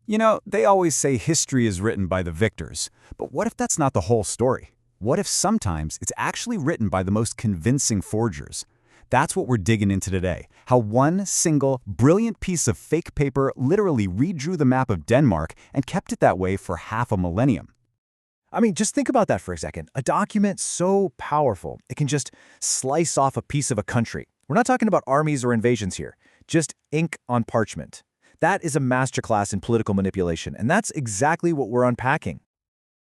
You know, they always say history is written by the victors. But what if that's not the whole story? What if sometimes it's actually written by the most convincing forgers? That's what we're digging into today. How one single, brilliant piece of fake paper literally redrew the map of Denmark and kept it that way for half a millennium. I mean, just think about that for a second. A document so powerful, it can just slice off a piece of a country. We're not talking about armies or invasions here, just ink on parchment. That is a masterclass in political manipulation, and that's exactly what we're unpacking.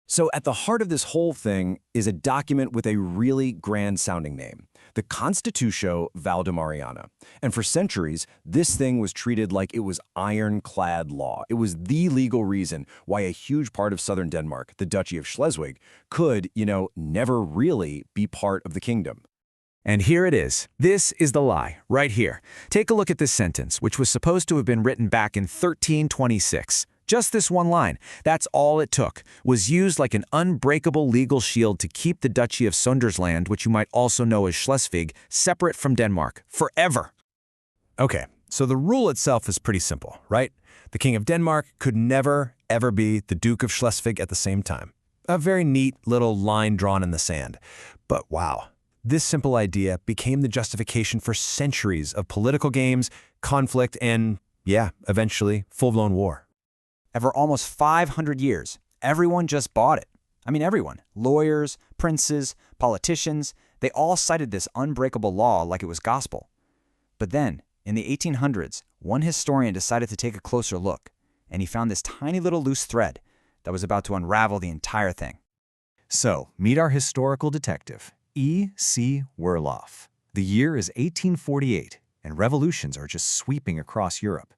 So at the heart of this whole thing is a document with a really grand-sounding name, the Constitutio Valdemariana. And for centuries, this thing was treated like it was ironclad law. It was the legal reason why a huge part of southern Denmark, the Duchy of Schleswig, could, never really be part of the kingdom. And here it is. This is the lie, right here. Take a look at this sentence, which was supposed to have been written back in 1326. Just this one line, that's all it took, was used like an unbreakable legal shield to keep the Duchy of Sønderjylland, which you might also know as Schleswig, separate from Denmark, forever. Okay, so the rule itself is pretty simple, right? The King of Denmark could never, ever be the Duke of Schleswig at the same time. A very neat little line drawn in the sand. But wow, this simple idea became the justification for centuries of political games, conflict, and, eventually, full-blown war. And for almost 500 years, everyone just bought it. I mean, everyone. Lawyers, princes, politicians, they all cited this unbreakable law like it was gospel. But then, in the 1800s, one historian decided to take a closer look, and he found this tiny little loose thread that was about to unravel the entire thing. So, meet our historical detective, E.C. Werlauff. The year is 1848, and revolutions are just sweeping across Europe.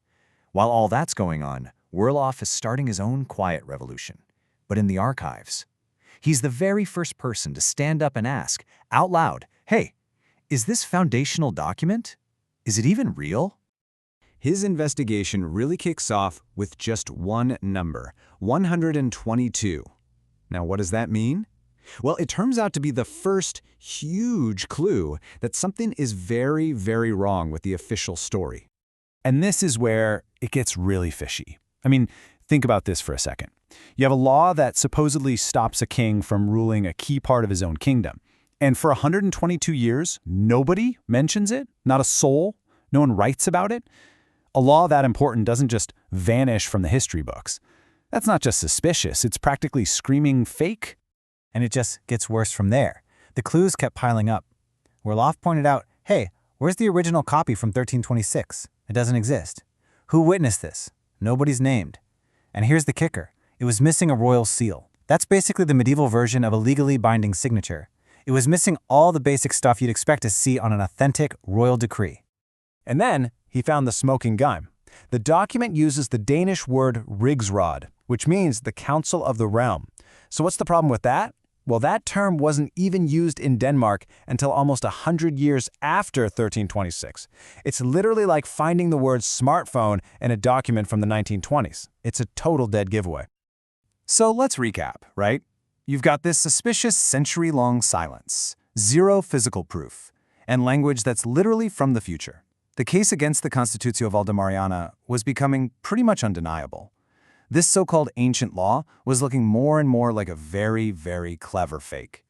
While all that's going on, Werlauff is starting his own quiet revolution, but in the archives. He's the very first person to stand up and ask, out loud, hey, is this foundational document? Is it even real? His investigation really kicks off with just one number, 122. Now, what does that mean? Well, it turns out to be the first huge clue that something is very, very wrong with the official story. And this is where it gets really fishy. I mean, think about this for a second. You have a law that supposedly stops a king from ruling a key part of his own kingdom. And for 122 years, nobody mentions it, not a soul, no one writes about it. A law that important doesn't just vanish from the history books. That's not just suspicious, it's practically screaming fake. And it just gets worse from there. The clues kept piling up. Werlauff pointed out, hey, where's the original copy from 1326? It doesn't exist. Who witnessed this? Nobody's named. And here's the kicker. It was missing a royal seal. That's basically the medieval version of a legally binding signature. It was missing all the basic stuff you'd expect to see on an authentic royal decree. And then he found the smoking gun. The document uses the Danish word rigsråd, which means the council of the realm. So what's the problem with that? Well, that term wasn't even used in Denmark until almost 100 years after 1326. It's literally like finding the word smartphone in a document from the 1920s. It's a total dead giveaway. So let's recap, right? You've got this suspicious century-long silence, zero physical proof, and language that's literally from the future. The case against the Constitutio Valdemariana was becoming pretty much undeniable. This so-called ancient law was looking more and more like a very, very clever fake.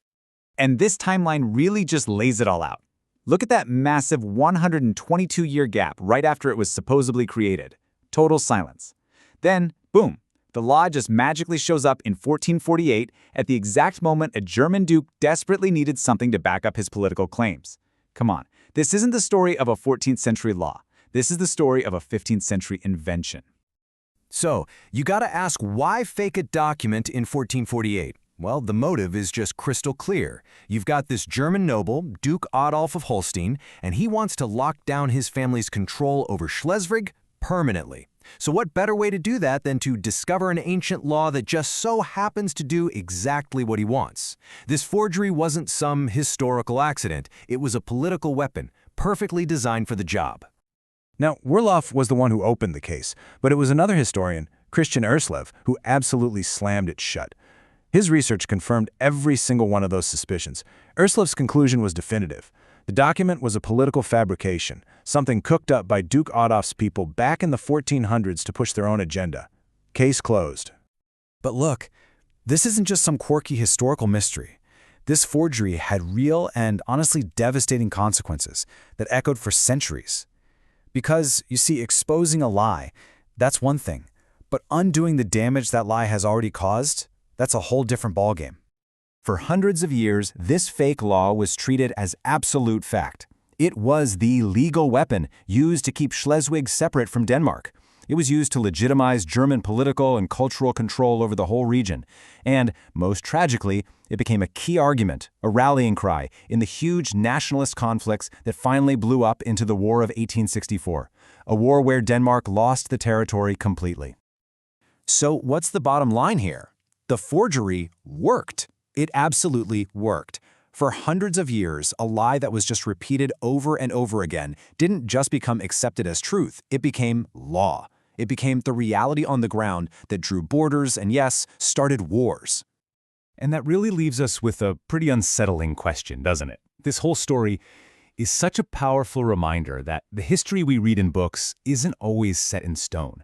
And this timeline really just lays it all out. Look at that massive 122-year gap right after it was supposedly created. Total silence. Then, boom, the law just magically shows up in 1448 at the exact moment a German duke desperately needed something to back up his political claims. Come on, this isn't the story of a 14th century law. This is the story of a 15th century invention. So, you gotta ask, why fake a document in 1448? Well, the motive is just crystal clear. You've got this German noble, Duke Adolf of Holstein, and he wants to lock down his family's control over Schleswig permanently. So what better way to do that than to discover an ancient law that just so happens to do exactly what he wants? This forgery wasn't some historical accident. It was a political weapon, perfectly designed for the job. Now, Werlauff was the one who opened the case, but it was another historian, Christian Erslev, who absolutely slammed it shut. His research confirmed every single one of those suspicions. Erslev's conclusion was definitive. The document was a political fabrication, something cooked up by Duke Adolf's people back in the 1400s to push their own agenda. Case closed. But look, this isn't just some quirky historical mystery. This forgery had real and honestly devastating consequences that echoed for centuries. Because, you see, exposing a lie, that's one thing. But undoing the damage that lie has already caused, that's a whole different ballgame. For hundreds of years, this fake law was treated as absolute fact. It was the legal weapon used to keep Schleswig separate from Denmark. It was used to legitimize German political and cultural control over the whole region. And, most tragically, it became a key argument, a rallying cry, in the huge nationalist conflicts that finally blew up into the War of 1864, a war where Denmark lost the territory completely. So what's the bottom line here? The forgery worked. It absolutely worked. For hundreds of years, a lie that was just repeated over and over again didn't just become accepted as truth, it became law. It became the reality on the ground that drew borders and, yes, started wars. And that really leaves us with a pretty unsettling question, doesn't it? This whole story is such a powerful reminder that the history we read in books isn't always set in stone.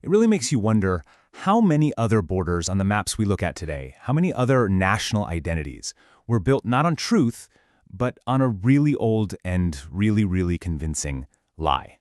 It really makes you wonder how many other borders on the maps we look at today, how many other national identities were built not on truth, but on a really old and really convincing lie.